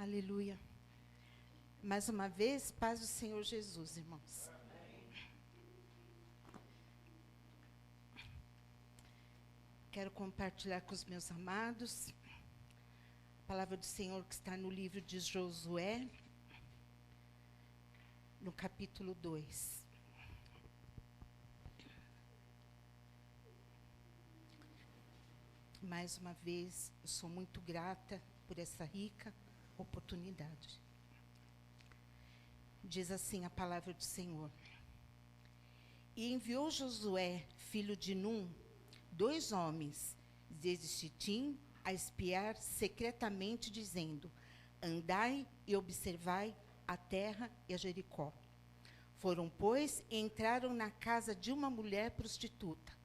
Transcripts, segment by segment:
Aleluia. Mais uma vez, paz do Senhor Jesus, irmãos. Quero compartilhar com os meus amados a palavra do Senhor que está no livro de Josué, no capítulo 2. Mais uma vez, eu sou muito grata por essa rica oportunidade. Diz assim a palavra do Senhor. E enviou Josué, filho de Num, 2 homens, desde Sitim, a espiar secretamente, dizendo: andai e observai a terra e a Jericó. Foram, pois, e entraram na casa de uma mulher prostituta,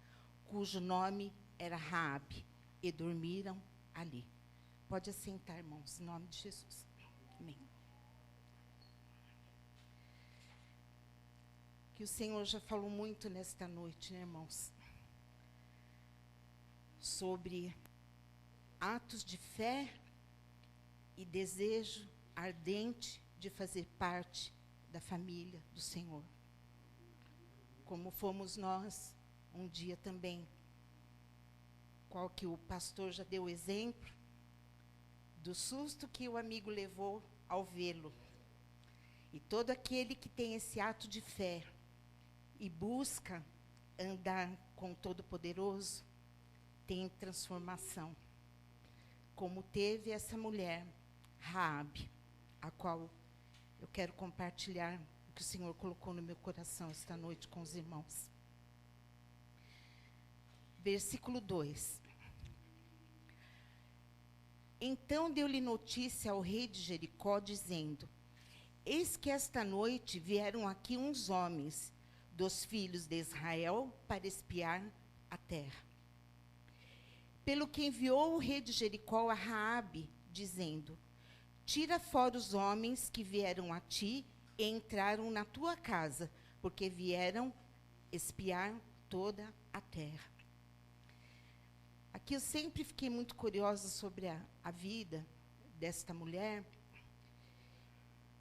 cujo nome era Raabe, e dormiram ali. Pode assentar, irmãos, em nome de Jesus. Amém. Que o Senhor já falou muito nesta noite, né, irmãos? Sobre atos de fé e desejo ardente de fazer parte da família do Senhor. Como fomos nós um dia também, qual que o pastor já deu exemplo, do susto que o amigo levou ao vê-lo. E todo aquele que tem esse ato de fé e busca andar com o Todo-Poderoso, tem transformação. Como teve essa mulher, Raabe, a qual eu quero compartilhar o que o Senhor colocou no meu coração esta noite com os irmãos. Versículo 2. Então deu-lhe notícia ao rei de Jericó, dizendo: eis que esta noite vieram aqui uns homens dos filhos de Israel para espiar a terra. Pelo que enviou o rei de Jericó a Raabe, dizendo: tira fora os homens que vieram a ti e entraram na tua casa, porque vieram espiar toda a terra. Aqui eu sempre fiquei muito curiosa sobre a vida desta mulher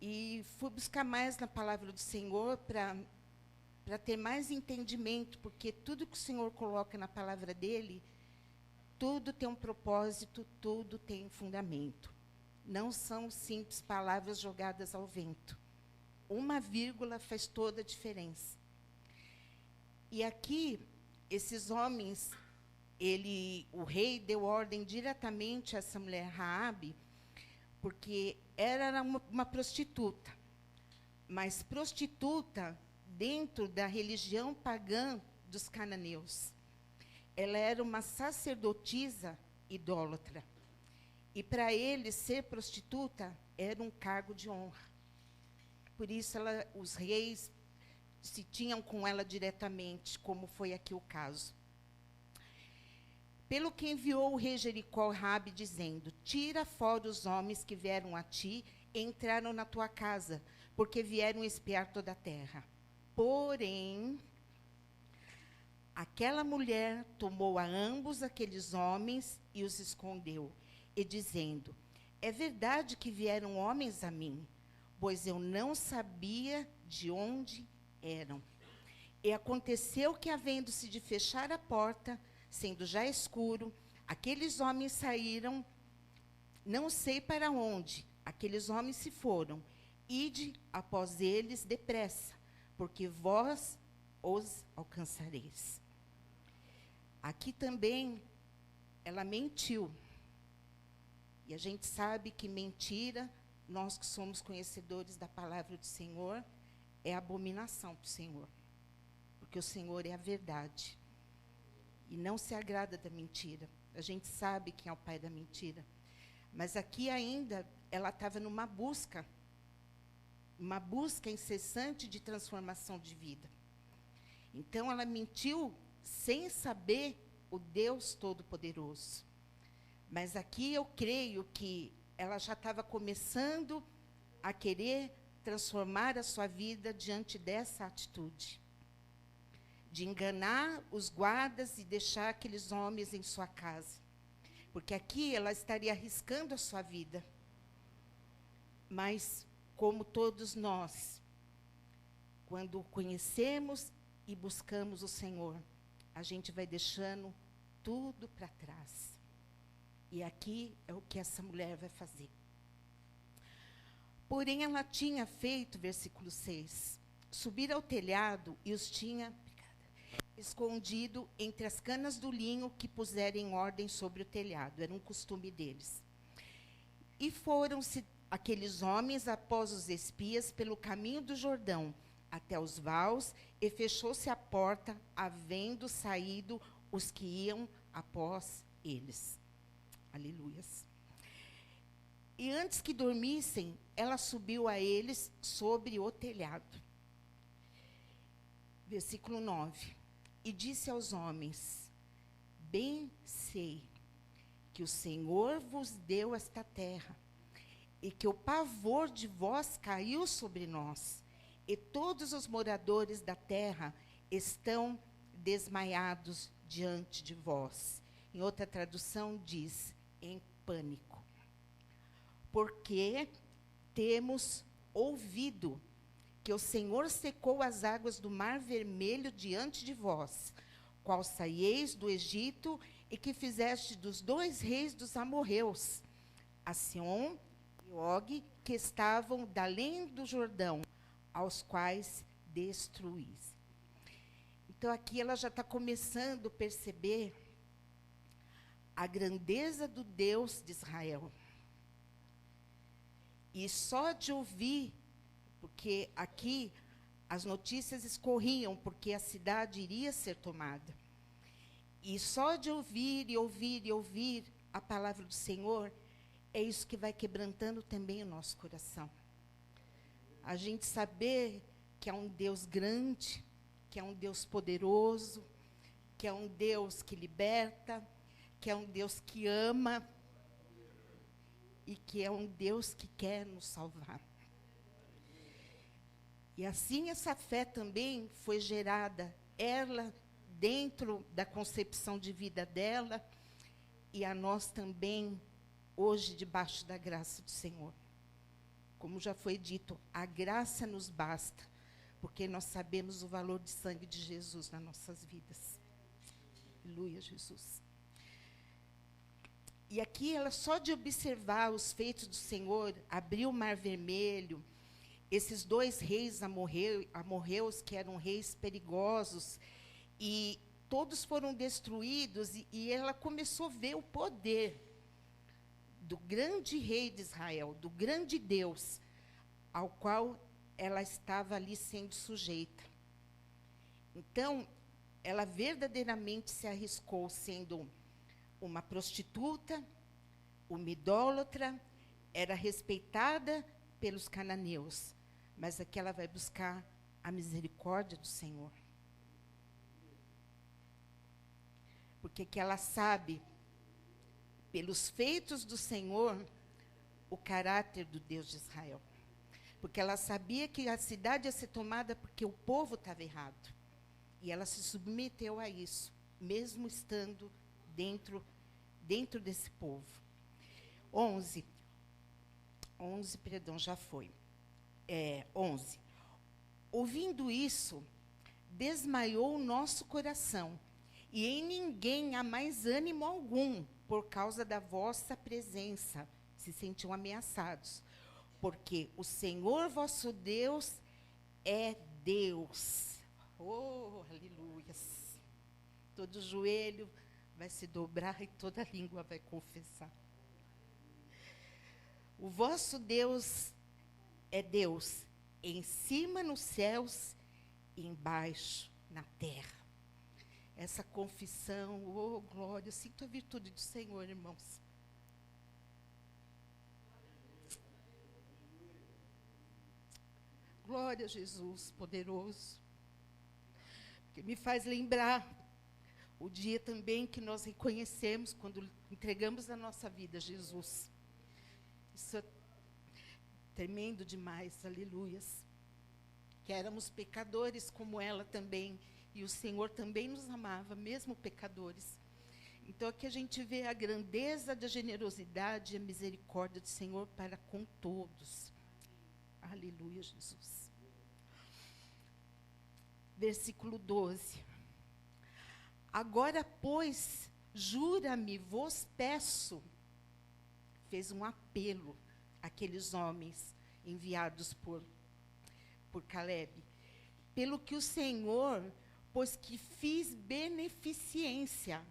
e fui buscar mais na palavra do Senhor para ter mais entendimento, porque tudo que o Senhor coloca na palavra dele, tudo tem um propósito, tudo tem fundamento. Não são simples palavras jogadas ao vento. Uma vírgula faz toda a diferença. E aqui, esses homens, o rei deu ordem diretamente a essa mulher Raabe, porque ela era uma prostituta. Mas prostituta dentro da religião pagã dos cananeus. Ela era uma sacerdotisa idólatra. E para ele, ser prostituta era um cargo de honra. Por isso, os reis se tinham com ela diretamente, como foi aqui o caso. Pelo que enviou o rei Jericó Raabe, dizendo: tira fora os homens que vieram a ti e entraram na tua casa, porque vieram espiar toda a terra. Porém, aquela mulher tomou a ambos aqueles homens e os escondeu, e dizendo: é verdade que vieram homens a mim, pois eu não sabia de onde eram. E aconteceu que, havendo-se de fechar a porta, sendo já escuro, aqueles homens saíram, não sei para onde, aqueles homens se foram. Ide após eles depressa, porque vós os alcançareis. Aqui também, ela mentiu. E a gente sabe que mentira, nós que somos conhecedores da palavra do Senhor, é abominação para o Senhor. Porque o Senhor é a verdade. E não se agrada da mentira. A gente sabe quem é o pai da mentira. Mas aqui ainda, ela estava numa busca incessante de transformação de vida. Então, ela mentiu sem saber o Deus Todo-Poderoso. Mas aqui eu creio que ela já estava começando a querer transformar a sua vida diante dessa atitude. De enganar os guardas e deixar aqueles homens em sua casa. Porque aqui ela estaria arriscando a sua vida. Mas, como todos nós, quando conhecemos e buscamos o Senhor, a gente vai deixando tudo para trás. E aqui é o que essa mulher vai fazer. Porém, ela tinha feito, versículo 6, subir ao telhado e os tinha escondido entre as canas do linho que puseram em ordem sobre o telhado. Era um costume deles. E foram-se aqueles homens após os espias pelo caminho do Jordão, até os vaus, e fechou-se a porta, havendo saído os que iam após eles. Aleluias. E antes que dormissem, ela subiu a eles sobre o telhado. Versículo 9. E disse aos homens: bem sei que o Senhor vos deu esta terra, e que o pavor de vós caiu sobre nós, e todos os moradores da terra estão desmaiados diante de vós. Em outra tradução diz, em pânico. Porque temos ouvido que o Senhor secou as águas do Mar Vermelho diante de vós, qual saíeis do Egito, e que fizeste dos 2 reis dos amorreus, a Sihon e Og, que estavam da além do Jordão, aos quais destruís. Então, aqui ela já está começando a perceber a grandeza do Deus de Israel. E só de ouvir, porque aqui as notícias escorriam, porque a cidade iria ser tomada. E só de ouvir e ouvir e ouvir a palavra do Senhor, é isso que vai quebrantando também o nosso coração. A gente saber que é um Deus grande, que é um Deus poderoso, que é um Deus que liberta, que é um Deus que ama e que é um Deus que quer nos salvar. E assim essa fé também foi gerada, ela dentro da concepção de vida dela, e a nós também, hoje, debaixo da graça do Senhor. Como já foi dito, a graça nos basta, porque nós sabemos o valor do sangue de Jesus nas nossas vidas. Aleluia, Jesus. E aqui, ela só de observar os feitos do Senhor, abriu o Mar Vermelho, esses 2 reis amorreus, que eram reis perigosos, e todos foram destruídos, e ela começou a ver o poder do grande rei de Israel, do grande Deus, ao qual ela estava ali sendo sujeita. Então, ela verdadeiramente se arriscou sendo uma prostituta, uma idólatra, era respeitada pelos cananeus, mas aqui ela vai buscar a misericórdia do Senhor. Porque que ela sabe, pelos feitos do Senhor, o caráter do Deus de Israel. Porque ela sabia que a cidade ia ser tomada porque o povo estava errado. E ela se submeteu a isso, mesmo estando dentro desse povo. 11, já foi. 11. Ouvindo isso, desmaiou o nosso coração, e em ninguém há mais ânimo algum, por causa da vossa presença. Se sentiam ameaçados. Porque o Senhor vosso Deus é Deus. Oh, aleluias. Todo joelho vai se dobrar e toda língua vai confessar. O vosso Deus é Deus, em cima nos céus e embaixo na terra. Essa confissão, oh glória, eu sinto a virtude do Senhor, irmãos. Glória a Jesus, poderoso. Que me faz lembrar o dia também que nós reconhecemos, quando entregamos a nossa vida a Jesus. Isso é tremendo demais, aleluias. Que éramos pecadores como ela também, e o Senhor também nos amava, mesmo pecadores. Então aqui a gente vê a grandeza da generosidade e a misericórdia do Senhor para com todos. Aleluia, Jesus. Versículo 12. Agora, pois, jura-me, vos peço. Fez um apelo àqueles homens enviados por Caleb. Pelo que o Senhor, pois que fiz beneficência.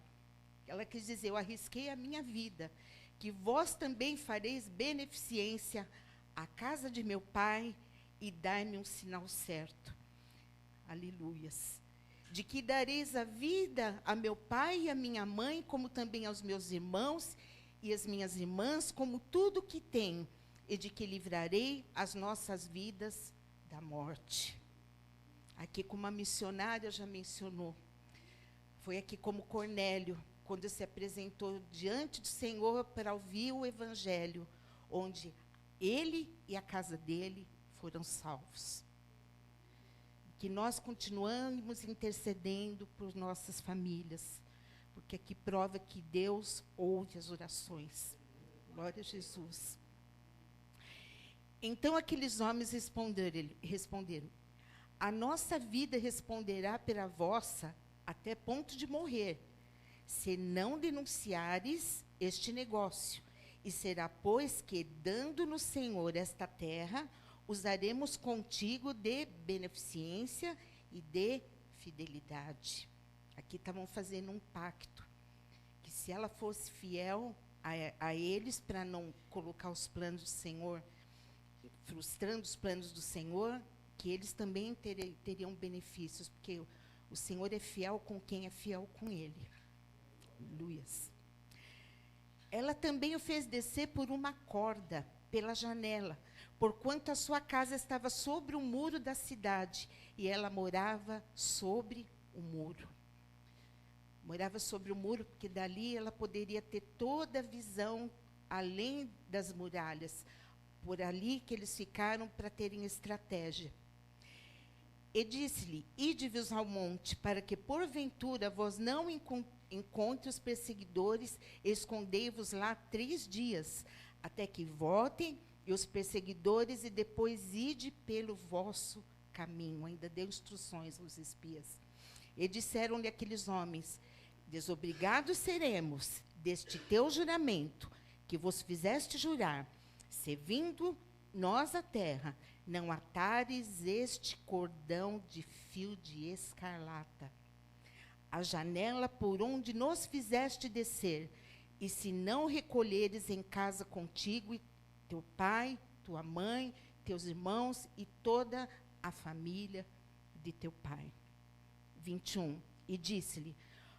Ela quis dizer, eu arrisquei a minha vida, que vós também fareis beneficência à casa de meu pai e dai-me um sinal certo. Aleluias. De que dareis a vida a meu pai e a minha mãe, como também aos meus irmãos e as minhas irmãs, como tudo que tem, e de que livrarei as nossas vidas da morte. Aqui, como a missionária já mencionou, foi aqui como Cornélio, quando se apresentou diante do Senhor para ouvir o Evangelho, onde ele e a casa dele foram salvos. Que nós continuamos intercedendo por nossas famílias, porque aqui prova que Deus ouve as orações. Glória a Jesus. Então aqueles homens responderam: a nossa vida responderá pela vossa até ponto de morrer, se não denunciares este negócio. E será, pois, que, dando no Senhor esta terra, usaremos contigo de beneficência e de fidelidade. Aqui estavam fazendo um pacto, que se ela fosse fiel a eles, para não colocar os planos do Senhor, frustrando os planos do Senhor, que eles também teriam benefícios, porque o Senhor é fiel com quem é fiel com Ele. Aleluias. Ela também o fez descer por uma corda, pela janela, porquanto a sua casa estava sobre o muro da cidade, e ela morava sobre o muro. Morava sobre o muro, porque dali ela poderia ter toda a visão além das muralhas. Por ali que eles ficaram para terem estratégia. E disse-lhe: ide-vos ao monte, para que porventura vós não encontre os perseguidores, escondei-vos lá 3 dias, até que voltem e os perseguidores, e depois ide pelo vosso caminho. Ainda deu instruções aos espias. E disseram-lhe aqueles homens: desobrigados seremos deste teu juramento, que vos fizeste jurar, se vindo nós à terra, não atares este cordão de fio de escarlata, a janela por onde nos fizeste descer, e se não recolheres em casa contigo e teu pai, tua mãe, teus irmãos e toda a família de teu pai. 21. E disse-lhe: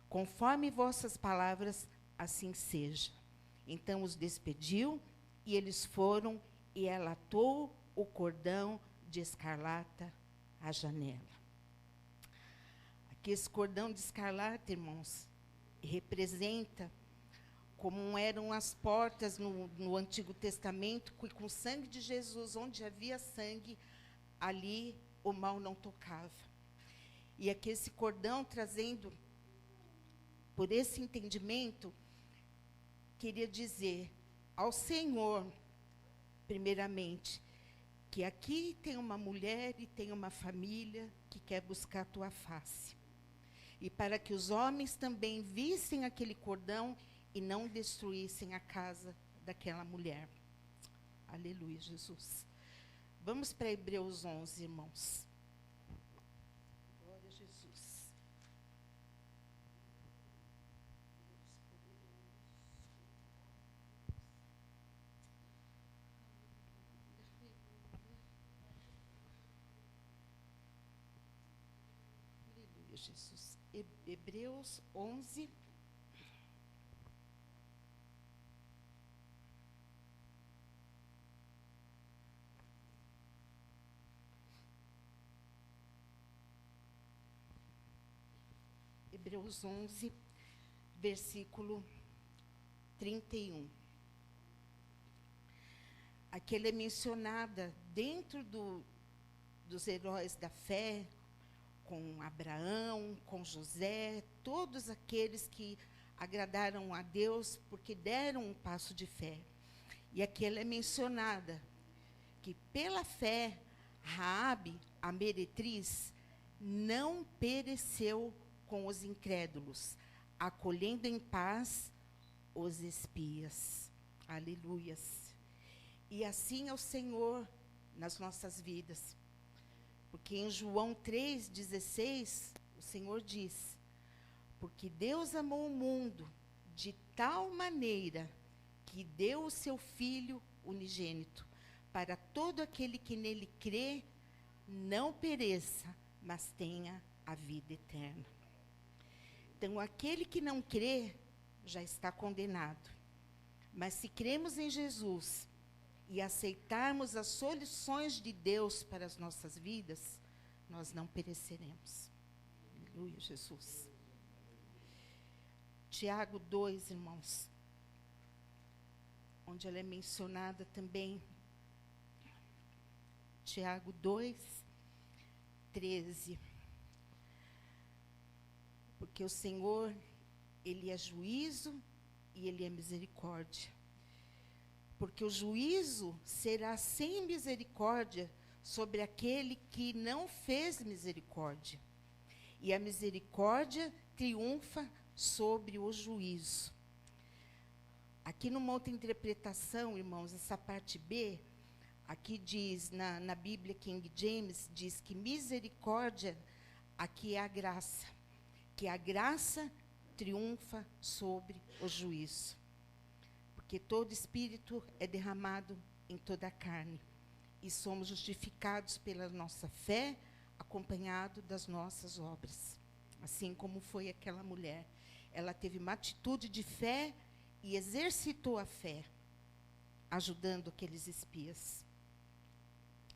conforme vossas palavras, assim seja. Então os despediu, e eles foram, e ela atou o cordão de escarlata à janela. Aqui esse cordão de escarlata, irmãos, representa como eram as portas no Antigo Testamento, que com o sangue de Jesus, onde havia sangue, ali o mal não tocava. E aqui esse cordão, trazendo por esse entendimento, queria dizer ao Senhor, primeiramente, que aqui tem uma mulher e tem uma família que quer buscar a tua face. E para que os homens também vissem aquele cordão e não destruíssem a casa daquela mulher. Aleluia, Jesus. Vamos para Hebreus 11, irmãos. Glória a Jesus. Aleluia, Jesus. Hebreus 11. Hebreus 11, versículo 31. Aqui ela é mencionada dentro dos heróis da fé, com Abraão, com José, todos aqueles que agradaram a Deus porque deram um passo de fé. E aqui ela é mencionada, que que pela fé, Raabe, a meretriz, não pereceu com os incrédulos, acolhendo em paz os espias. Aleluias. E assim é o Senhor nas nossas vidas. Porque em João 3,16, o Senhor diz: porque Deus amou o mundo de tal maneira que deu o seu Filho unigênito, para todo aquele que nele crê, não pereça, mas tenha a vida eterna. Então, aquele que não crê, já está condenado. Mas se cremos em Jesus e aceitarmos as soluções de Deus para as nossas vidas, nós não pereceremos. Aleluia, Jesus. Tiago 2, irmãos, onde ela é mencionada também. Tiago 2, 13. Porque o Senhor, Ele é juízo e Ele é misericórdia. Porque o juízo será sem misericórdia sobre aquele que não fez misericórdia. E a misericórdia triunfa sobre o juízo. Aqui numa outra interpretação, irmãos, essa parte B, aqui diz, na Bíblia King James, diz que misericórdia, aqui é a graça. Que a graça triunfa sobre o juízo. Porque todo espírito é derramado em toda a carne. E somos justificados pela nossa fé, acompanhado das nossas obras. Assim como foi aquela mulher. Ela teve uma atitude de fé e exercitou a fé, ajudando aqueles espias.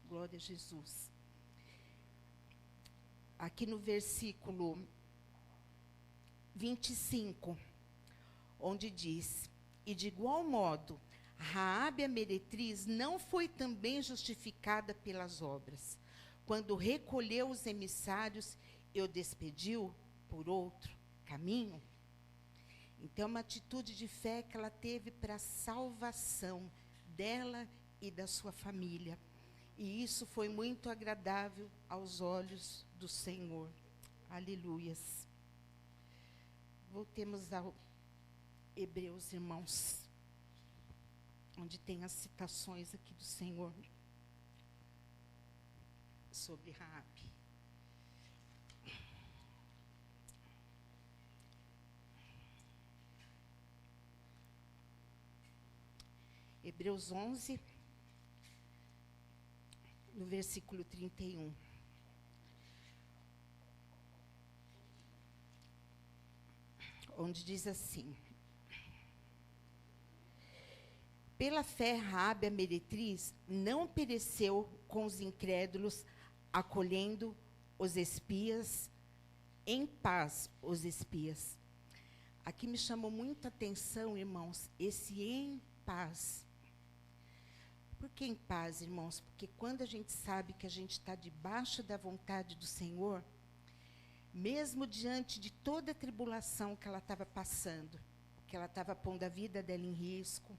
Glória a Jesus. Aqui no versículo 25, onde diz: e de igual modo, Raabe a meretriz não foi também justificada pelas obras, quando recolheu os emissários e o despediu por outro caminho? Então, uma atitude de fé que ela teve para a salvação dela e da sua família. E isso foi muito agradável aos olhos do Senhor. Aleluias. Voltemos ao Hebreus, irmãos, onde tem as citações aqui do Senhor sobre Raabe. Hebreus 11, no versículo 31. Onde diz assim: pela fé, Raabe a meretriz não pereceu com os incrédulos, acolhendo os espias, em paz os espias. Aqui me chamou muita atenção, irmãos, esse em paz. Por que em paz, irmãos? Porque quando a gente sabe que a gente está debaixo da vontade do Senhor, mesmo diante de toda a tribulação que ela estava passando, que ela estava pondo a vida dela em risco,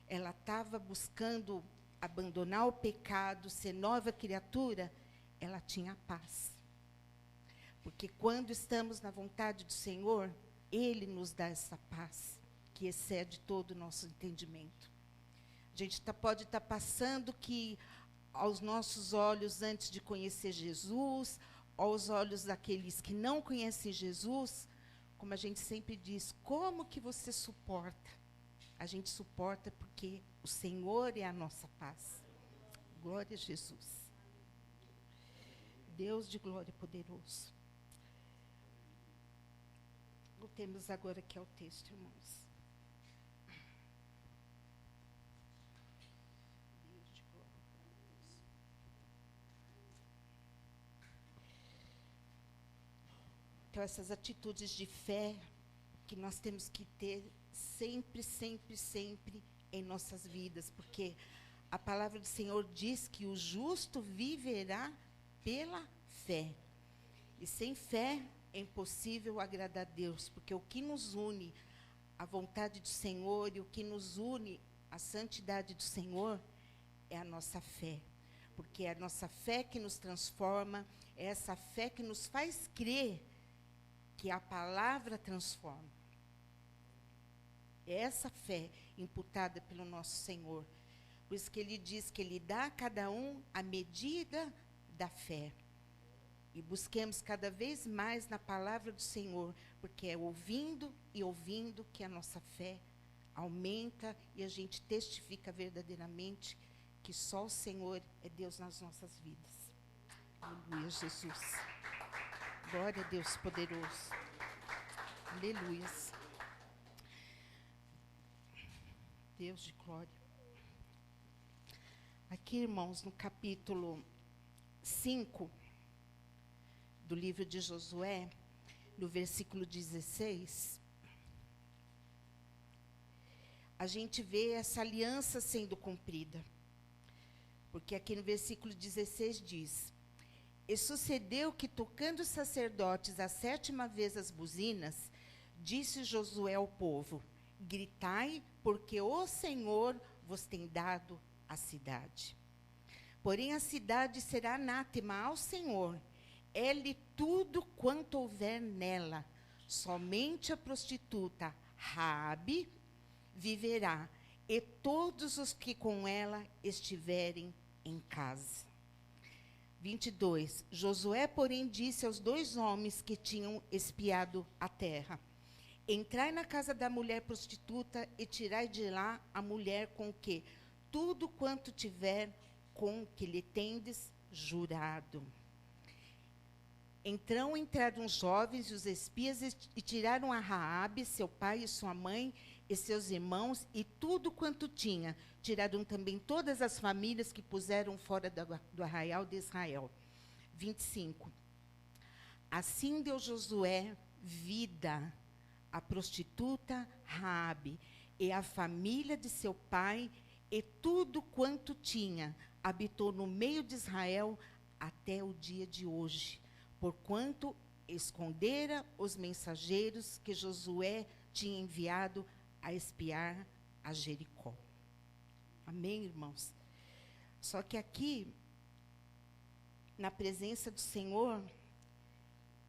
ela estava buscando abandonar o pecado, ser nova criatura, ela tinha paz. Porque quando estamos na vontade do Senhor, Ele nos dá essa paz, que excede todo o nosso entendimento. A gente pode estar passando que, aos nossos olhos, antes de conhecer Jesus, aos olhos daqueles que não conhecem Jesus, como a gente sempre diz, como que você suporta? A gente suporta porque o Senhor é a nossa paz. Glória a Jesus. Deus de glória poderoso. Voltemos agora aqui ao texto, irmãos. Deus de glória. Então, essas atitudes de fé que nós temos que ter sempre, sempre, sempre em nossas vidas, porque a palavra do Senhor diz que o justo viverá pela fé. E sem fé é impossível agradar a Deus, porque o que nos une à vontade do Senhor e o que nos une à santidade do Senhor é a nossa fé. porque é a nossa fé que nos transforma, é essa fé que nos faz crer que a palavra transforma. É essa fé imputada pelo nosso Senhor. Por isso que ele diz que ele dá a cada um a medida da fé. E busquemos cada vez mais na palavra do Senhor, porque é ouvindo e ouvindo que a nossa fé aumenta e a gente testifica verdadeiramente que só o Senhor é Deus nas nossas vidas. Aleluia, Jesus. Glória a Deus poderoso. Aleluia. Deus de glória. Aqui, irmãos, no capítulo 5 do livro de Josué, no versículo 16, a gente vê essa aliança sendo cumprida. Porque aqui no versículo 16 diz: E sucedeu que, tocando os sacerdotes a 7ª vez as buzinas, disse Josué ao povo: Gritai, porque o Senhor vos tem dado a cidade. Porém a cidade será anátema ao Senhor, é-lhe tudo quanto houver nela. Somente a prostituta Raabe viverá, e todos os que com ela estiverem em casa. 22. Josué, porém, disse aos 2 homens que tinham espiado a terra: Entrai na casa da mulher prostituta e tirai de lá a mulher com que tudo quanto tiver, com que lhe tendes jurado. Então entraram os jovens e os espias e tiraram a Raabe, seu pai e sua mãe, e seus irmãos, e tudo quanto tinha. Tiraram também todas as famílias que puseram fora do arraial de Israel. 25. Assim deu Josué vida à prostituta Raabe, e à família de seu pai, e tudo quanto tinha, habitou no meio de Israel até o dia de hoje, porquanto escondera os mensageiros que Josué tinha enviado a espiar a Jericó. Amém, irmãos? Só que aqui, na presença do Senhor,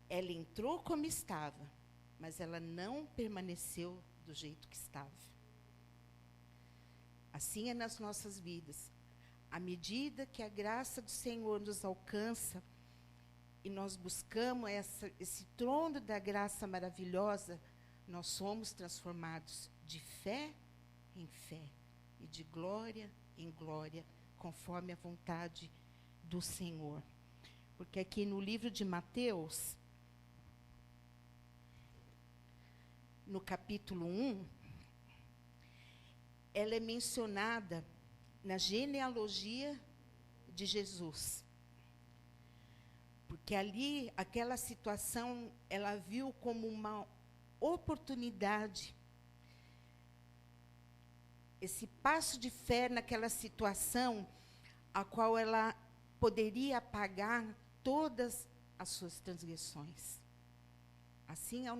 ela entrou como estava, mas ela não permaneceu do jeito que estava. Assim é nas nossas vidas. À medida que a graça do Senhor nos alcança e nós buscamos esse trono da graça maravilhosa, nós somos transformados de fé em fé e de glória em glória, conforme a vontade do Senhor. Porque aqui no livro de Mateus, no capítulo 1, ela é mencionada na genealogia de Jesus. Porque ali, aquela situação, ela viu como uma oportunidade, esse passo de fé naquela situação, a qual ela poderia apagar todas as suas transgressões. Assim é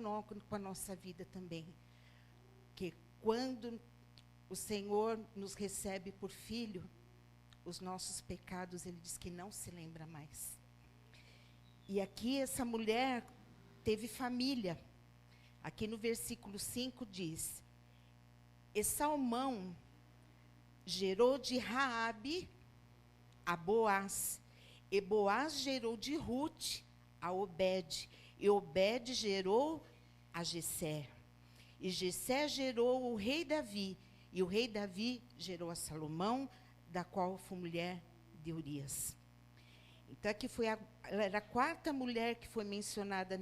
com a nossa vida também. Que quando o Senhor nos recebe por filho, os nossos pecados, ele diz que não se lembra mais. E aqui essa mulher teve família. Aqui no versículo 5 diz: E Salmão gerou de Raabe a Boaz, e Boaz gerou de Rute a Obed, e Obed gerou a Jessé. E Jessé gerou o rei Davi, e o rei Davi gerou a Salomão, da qual foi mulher de Urias. Então, aqui ela era a 4ª mulher que foi mencionada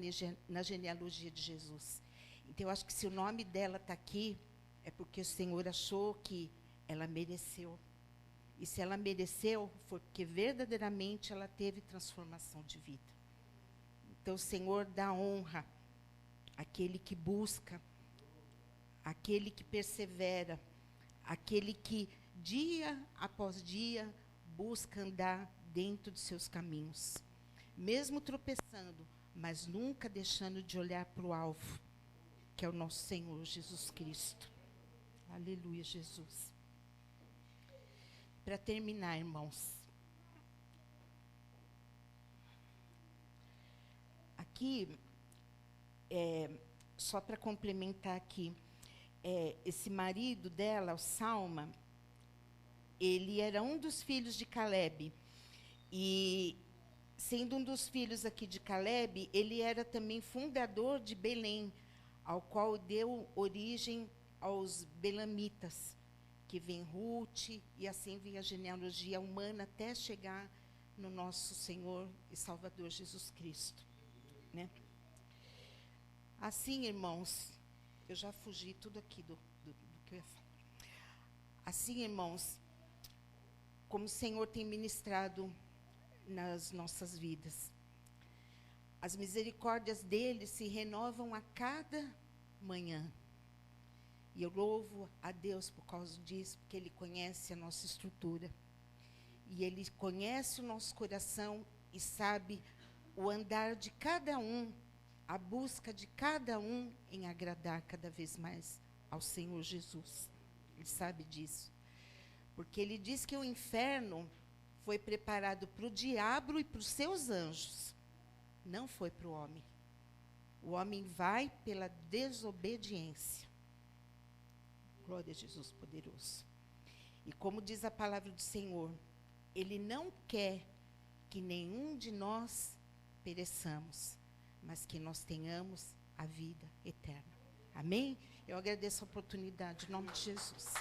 na genealogia de Jesus. Então, eu acho que se o nome dela está aqui, é porque o Senhor achou que ela mereceu. E se ela mereceu, foi porque verdadeiramente ela teve transformação de vida. Então, o Senhor dá honra àquele que busca, àquele que persevera, aquele que, dia após dia, busca andar dentro dos seus caminhos. Mesmo tropeçando, mas nunca deixando de olhar para o alvo, que é o nosso Senhor Jesus Cristo. Aleluia, Jesus. Para terminar, irmãos, aqui, só para complementar aqui, esse marido dela, o Salma, ele era um dos filhos de Calebe. E, sendo um dos filhos aqui de Calebe, ele era também fundador de Belém, ao qual deu origem aos belamitas, que vem Ruth, e assim vem a genealogia humana até chegar no nosso Senhor e Salvador Jesus Cristo, né? Assim, irmãos, eu já fugi tudo aqui do que eu ia falar. Assim, irmãos, como o Senhor tem ministrado nas nossas vidas, as misericórdias dele se renovam a cada manhã. E eu louvo a Deus por causa disso, porque ele conhece a nossa estrutura. E ele conhece o nosso coração e sabe o andar de cada um, a busca de cada um em agradar cada vez mais ao Senhor Jesus. Ele sabe disso. Porque ele diz que o inferno foi preparado para o diabo e para os seus anjos. Não foi para o homem. O homem vai pela desobediência. Glória a Jesus poderoso. E como diz a palavra do Senhor, ele não quer que nenhum de nós pereçamos, mas que nós tenhamos a vida eterna. Amém? Eu agradeço a oportunidade, em nome de Jesus.